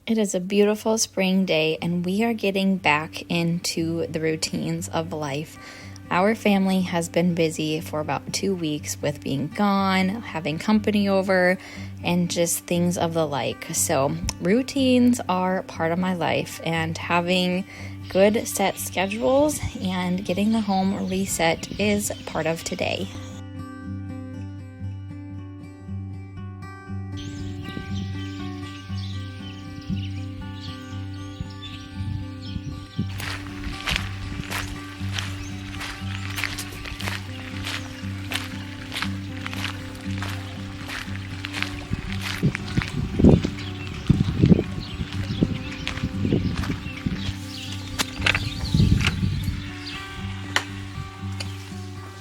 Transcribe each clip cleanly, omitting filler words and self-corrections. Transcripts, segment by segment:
It is a beautiful spring day, and we are getting back into the routines of life. Our family has been busy for about 2 weeks with being gone, having company over, and just things of the like. So routines are part of my life, and having good set schedules and getting the home reset is part of today.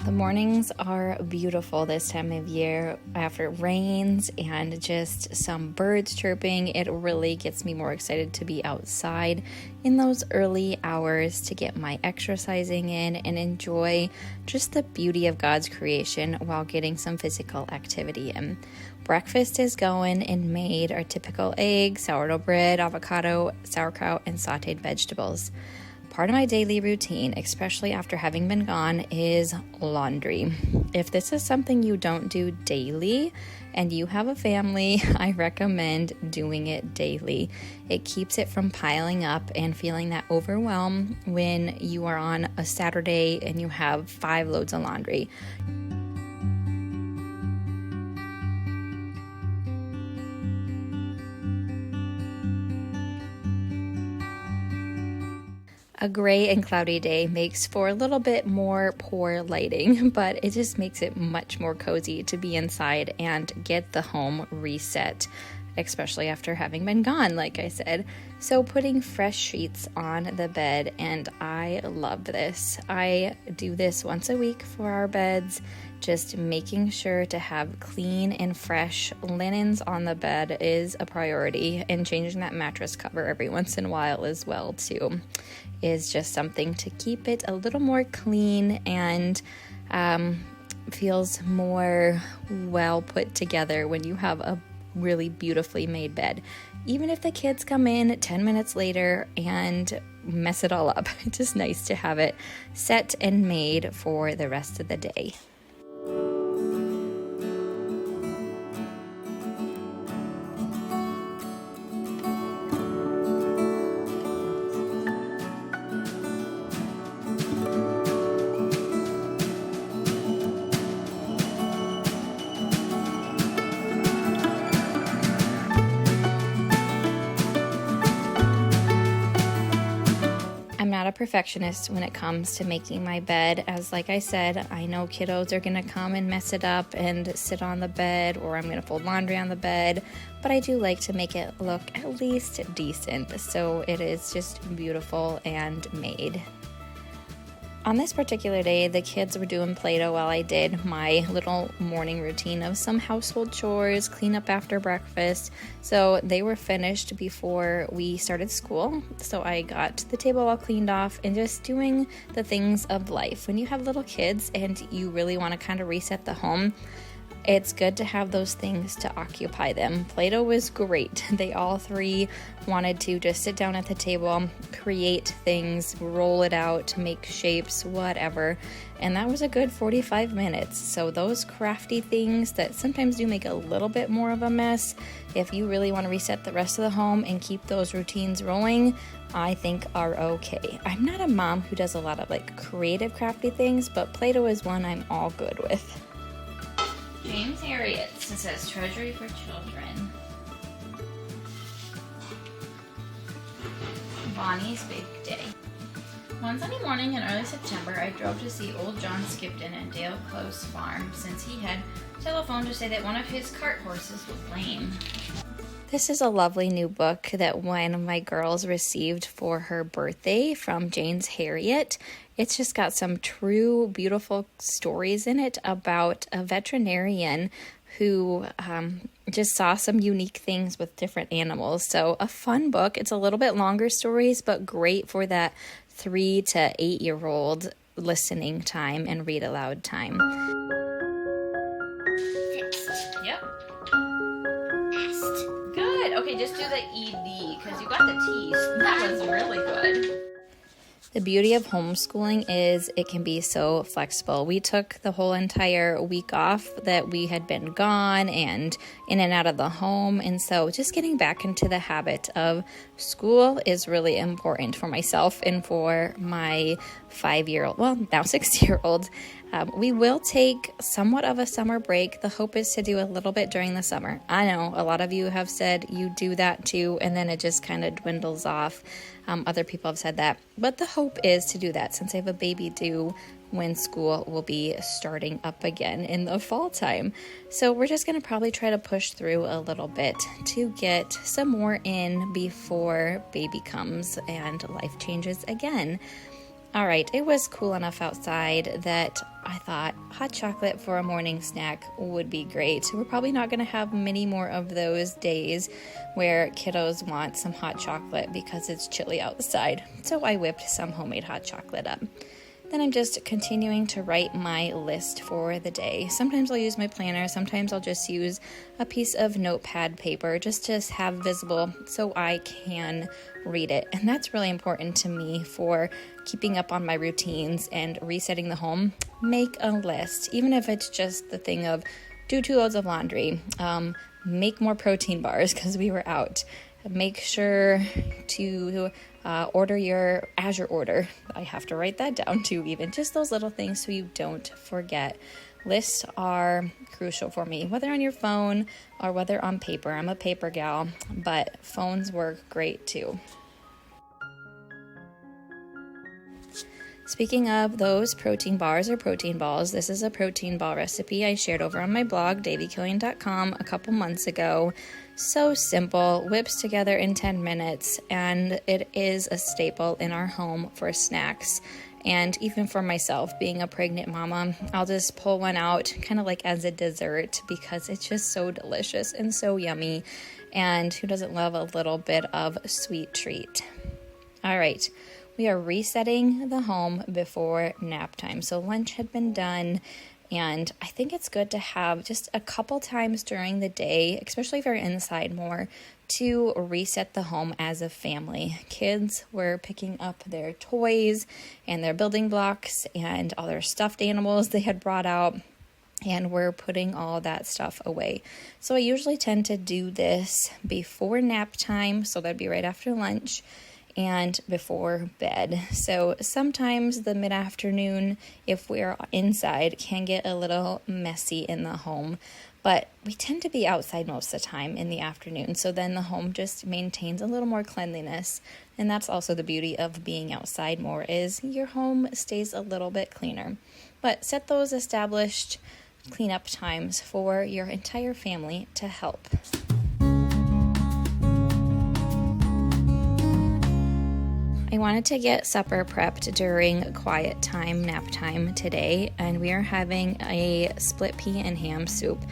The mornings are beautiful this time of year. After it rains and just some birds chirping, it really gets me more excited to be outside in those early hours to get my exercising in and enjoy just the beauty of God's creation while getting some physical activity in. Breakfast is going and made our typical egg, sourdough bread, avocado, sauerkraut, and sauteed vegetables. Part of my daily routine, especially after having been gone, is laundry. If this is something you don't do daily and you have a family, I recommend doing it daily. It keeps it from piling up and feeling that overwhelm when you are on a Saturday and you have 5 loads of laundry. A gray and cloudy day makes for a little bit more poor lighting, but it just makes it much more cozy to be inside and get the home reset, especially after having been gone, like I said. So putting fresh sheets on the bed, and I love this. I do this once a week for our beds, just making sure to have clean and fresh linens on the bed is a priority, and changing that mattress cover every once in a while as well too is just something to keep it a little more clean and feels more well put together when you have a really beautifully made bed. Even if the kids come in 10 minutes later and mess it all up, it's just nice to have it set and made for the rest of the day. I'm not a perfectionist when it comes to making my bed, as like I said, I know kiddos are going to come and mess it up and sit on the bed, or I'm going to fold laundry on the bed, but I do like to make it look at least decent, so it is just beautiful and made. On this particular day, the kids were doing Play-Doh while I did my little morning routine of some household chores, clean up after breakfast. So they were finished before we started school. So I got the table all cleaned off and just doing the things of life. When you have little kids and you really want to kind of reset the home, it's good to have those things to occupy them. Play-Doh was great. They all 3 wanted to just sit down at the table, create things, roll it out, make shapes, whatever. And that was a good 45 minutes. So those crafty things that sometimes do make a little bit more of a mess, if you really want to reset the rest of the home and keep those routines rolling, I think are okay. I'm not a mom who does a lot of creative crafty things, but Play-Doh is one I'm all good with. James Harriet's. It says Treasury for Children. Bonnie's Big Day. One sunny morning in early September, I drove to see old John Skipton at Dale Close Farm since he had telephoned to say that one of his cart horses was lame. This is a lovely new book that one of my girls received for her birthday from James Harriet. It's just got some true, beautiful stories in it about a veterinarian who just saw some unique things with different animals. So a fun book. It's a little bit longer stories, but great for that 3 to 8-year-old listening time and read aloud time. Fixed. Yep. Asked. Good. Okay, just do the ED. tea, because you got the tea. That was really good. The beauty of homeschooling is it can be so flexible. We took the whole entire week off that we had been gone and in and out of the home. And so just getting back into the habit of school is really important for myself and for my 5-year-old, well, now 6-year-old. We will take somewhat of a summer break. The hope is to do a little bit during the summer. I know a lot of you have said you do that too, and then it just kind of dwindles off. Other people have said that, but the hope is to do that since I have a baby due when school will be starting up again in the fall time. So we're just going to probably try to push through a little bit to get some more in before baby comes and life changes again. All right, it was cool enough outside that I thought hot chocolate for a morning snack would be great. We're probably not going to have many more of those days where kiddos want some hot chocolate because it's chilly outside. So I whipped some homemade hot chocolate up. Then I'm just continuing to write my list for the day. Sometimes I'll use my planner. Sometimes I'll just use a piece of notepad paper just to have visible so I can read it. And that's really important to me for keeping up on my routines and resetting the home. Make a list, even if it's just the thing of do 2 loads of laundry, make more protein bars because we were out. Make sure to order your Azure order. I have to write that down too, even just those little things so you don't forget. Lists are crucial for me, whether on your phone or whether on paper. I'm a paper gal, but phones work great too. Speaking of those protein bars or protein balls, this is a protein ball recipe I shared over on my blog, davyKillian.com, a couple months ago. So simple, whips together in 10 minutes, and it is a staple in our home for snacks. And even for myself, being a pregnant mama, I'll just pull one out kind of like as a dessert because it's just so delicious and so yummy. And who doesn't love a little bit of sweet treat? All right. We are resetting the home before nap time. So lunch had been done, and I think it's good to have just a couple times during the day, especially if you're inside more, to reset the home as a family. Kids were picking up their toys and their building blocks and all their stuffed animals they had brought out, and we're putting all that stuff away. So I usually tend to do this before nap time, so that'd be right after lunch, and before bed. So sometimes the mid-afternoon, if we're inside, can get a little messy in the home, but we tend to be outside most of the time in the afternoon. So then the home just maintains a little more cleanliness. And that's also the beauty of being outside more, is your home stays a little bit cleaner. But set those established cleanup times for your entire family to help. I wanted to get supper prepped during quiet time, nap time today, and we are having a split pea and ham soup.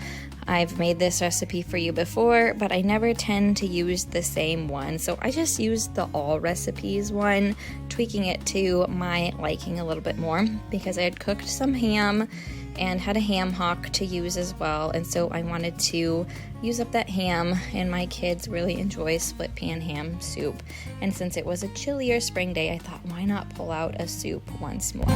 I've made this recipe for you before, but I never tend to use the same one, so I just used the all recipes one, tweaking it to my liking a little bit more because I had cooked some ham and had a ham hock to use as well, and so I wanted to use up that ham, and my kids really enjoy split pan ham soup, and since it was a chillier spring day, I thought, why not pull out a soup once more?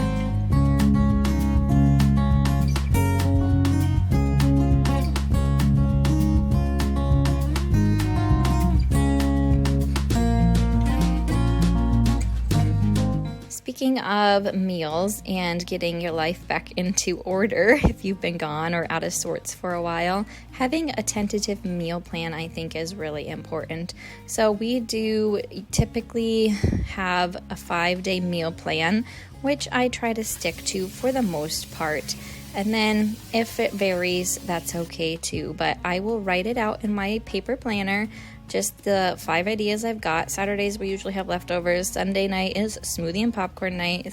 Speaking of meals and getting your life back into order, if you've been gone or out of sorts for a while, having a tentative meal plan I think is really important. So we do typically have a 5-day meal plan, which I try to stick to for the most part. And then if it varies, that's okay too. But I will write it out in my paper planner, just the 5 ideas I've got. Saturdays we usually have leftovers. Sunday night is smoothie and popcorn night.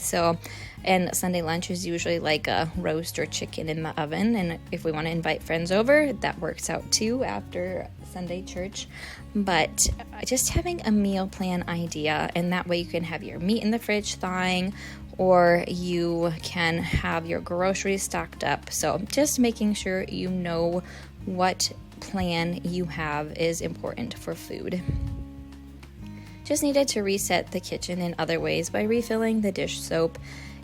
And Sunday lunch is usually like a roast or chicken in the oven. And if we want to invite friends over, that works out too after Sunday church. But just having a meal plan idea, and that way you can have your meat in the fridge thawing, or you can have your groceries stocked up. So just making sure you know what plan you have is important for food. Just needed to reset the kitchen in other ways by refilling the dish soap.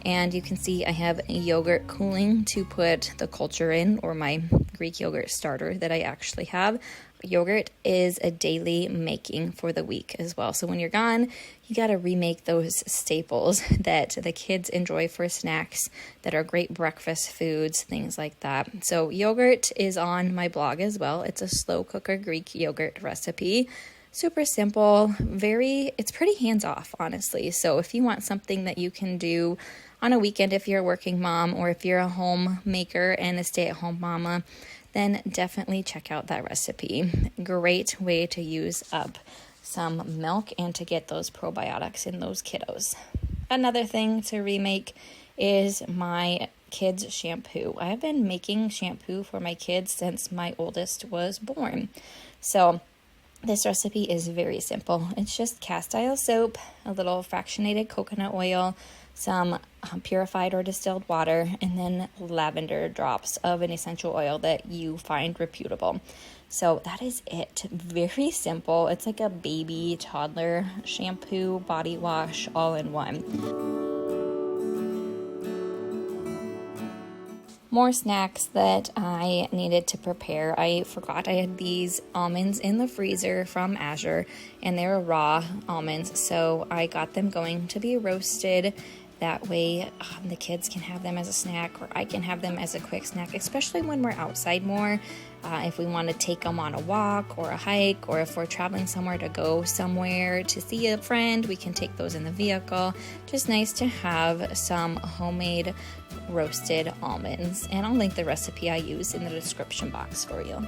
And you can see I have yogurt cooling to put the culture in, or my Greek yogurt starter that I actually have. Yogurt is a daily making for the week as well. So when you're gone, you got to remake those staples that the kids enjoy for snacks that are great breakfast foods, things like that. So yogurt is on my blog as well. It's a slow cooker Greek yogurt recipe. Super simple, it's pretty hands-off, honestly. So if you want something that you can do on a weekend if you're a working mom, or if you're a homemaker and a stay-at-home mama, then definitely check out that recipe. Great way to use up some milk and to get those probiotics in those kiddos. Another thing to remake is my kids' shampoo. I have been making shampoo for my kids since my oldest was born. So this recipe is very simple. It's just cast iron soap, a little fractionated coconut oil, some purified or distilled water, and then lavender drops of an essential oil that you find reputable. So that is it. Very simple. It's like a baby toddler shampoo, body wash, all in one. More snacks that I needed to prepare. I forgot I had these almonds in the freezer from Azure, and they were raw almonds, so I got them going to be roasted. That way the kids can have them as a snack, or I can have them as a quick snack, especially when we're outside more. If we want to take them on a walk or a hike, or if we're traveling somewhere to go somewhere to see a friend, we can take those in the vehicle. Just nice to have some homemade roasted almonds. And I'll link the recipe I use in the description box for you.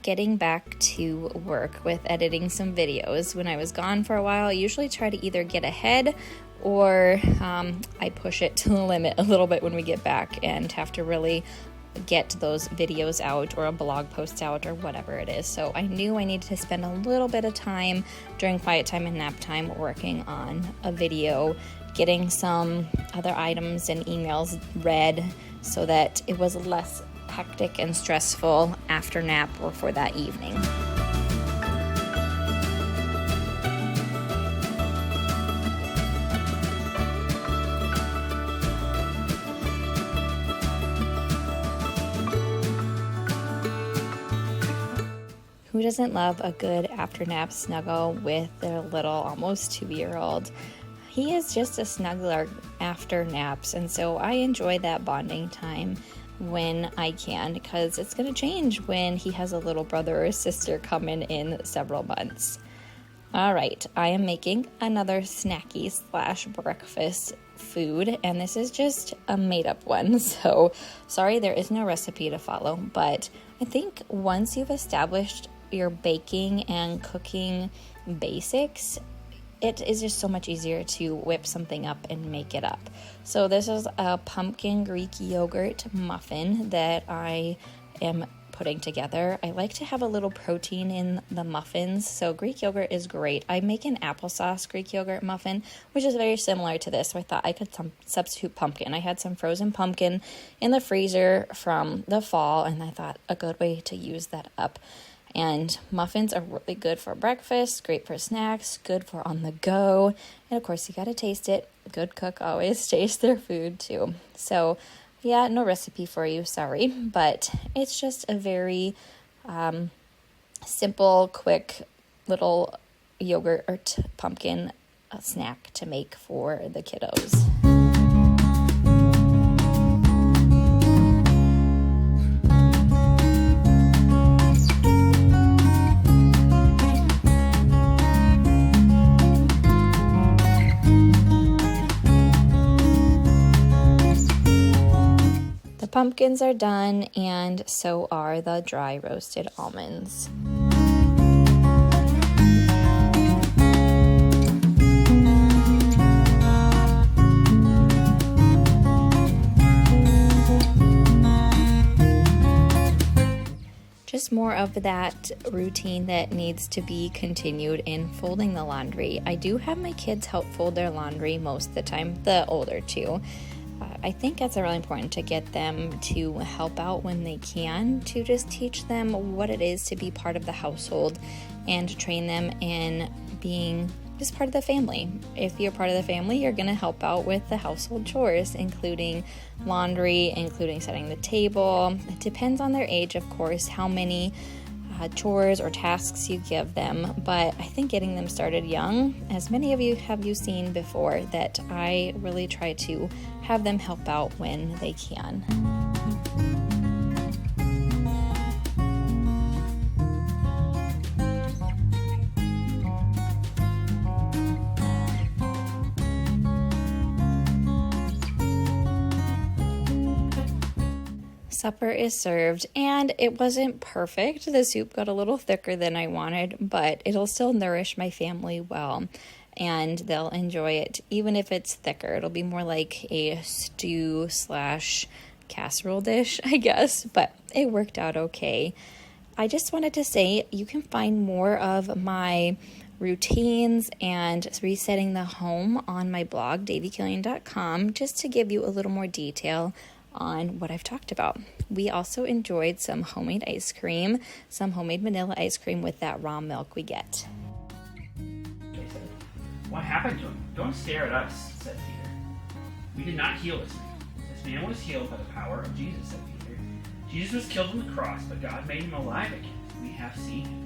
Getting back to work with editing some videos. When I was gone for a while, I usually try to either get ahead, or I push it to the limit a little bit when we get back and have to really get those videos out, or a blog post out, or whatever it is. So I knew I needed to spend a little bit of time during quiet time and nap time working on a video, getting some other items and emails read so that it was less hectic and stressful after nap or for that evening. Who doesn't love a good after nap snuggle with their little almost 2-year-old? He is just a snuggler after naps, and so I enjoy that bonding time when I can, because it's going to change when he has a little brother or sister coming in several months. All right, I am making another snacky / breakfast food, and this is just a made-up one, so sorry there is no recipe to follow, but I think once you've established your baking and cooking basics, it is just so much easier to whip something up and make it up. So this is a pumpkin Greek yogurt muffin that I am putting together. I like to have a little protein in the muffins, so Greek yogurt is great. I make an applesauce Greek yogurt muffin, which is very similar to this, so I thought I could substitute pumpkin. I had some frozen pumpkin in the freezer from the fall, and I thought a good way to use that up. And muffins are really good for breakfast, great for snacks, good for on the go. And of course, you got to taste it. Good cook always tastes their food too. So yeah, no recipe for you, sorry. But it's just a very simple, quick little yogurt pumpkin snack to make for the kiddos. Pumpkins are done, and so are the dry roasted almonds. Just more more of that routine that needs to be continued in folding the laundry. I do have my kids help fold their laundry most of the time, the older two. I think it's really important to get them to help out when they can, to just teach them what it is to be part of the household and to train them in being just part of the family. If you're part of the family, you're going to help out with the household chores, including laundry, including setting the table. It depends on their age, of course, how many chores or tasks you give them, but I think getting them started young, as many of you have seen before, that I really try to have them help out when they can. Supper is served, and it wasn't perfect. The soup got a little thicker than I wanted, but it'll still nourish my family well, and they'll enjoy it even if it's thicker. It'll be more like a stew / casserole dish, I guess, but it worked out okay. I just wanted to say you can find more of my routines and resetting the home on my blog, daviekillian.com, just to give you a little more detail on what I've talked about. We also enjoyed some homemade ice cream, some homemade vanilla ice cream with that raw milk we get. What happened to him? Don't stare at us, said Peter. We did not heal this man. This man was healed by the power of Jesus, said Peter. Jesus was killed on the cross, but God made him alive again. We have seen him.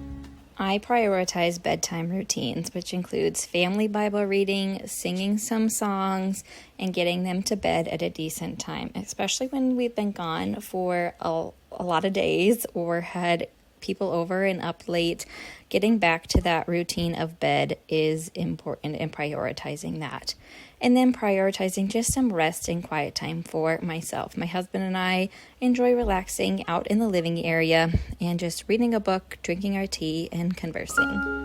I prioritize bedtime routines, which includes family Bible reading, singing some songs, and getting them to bed at a decent time, especially when we've been gone for a lot of days or had people over and up late. Getting back to that routine of bed is important, and prioritizing that. And then prioritizing just some rest and quiet time for myself. My husband and I enjoy relaxing out in the living area and just reading a book, drinking our tea, and conversing.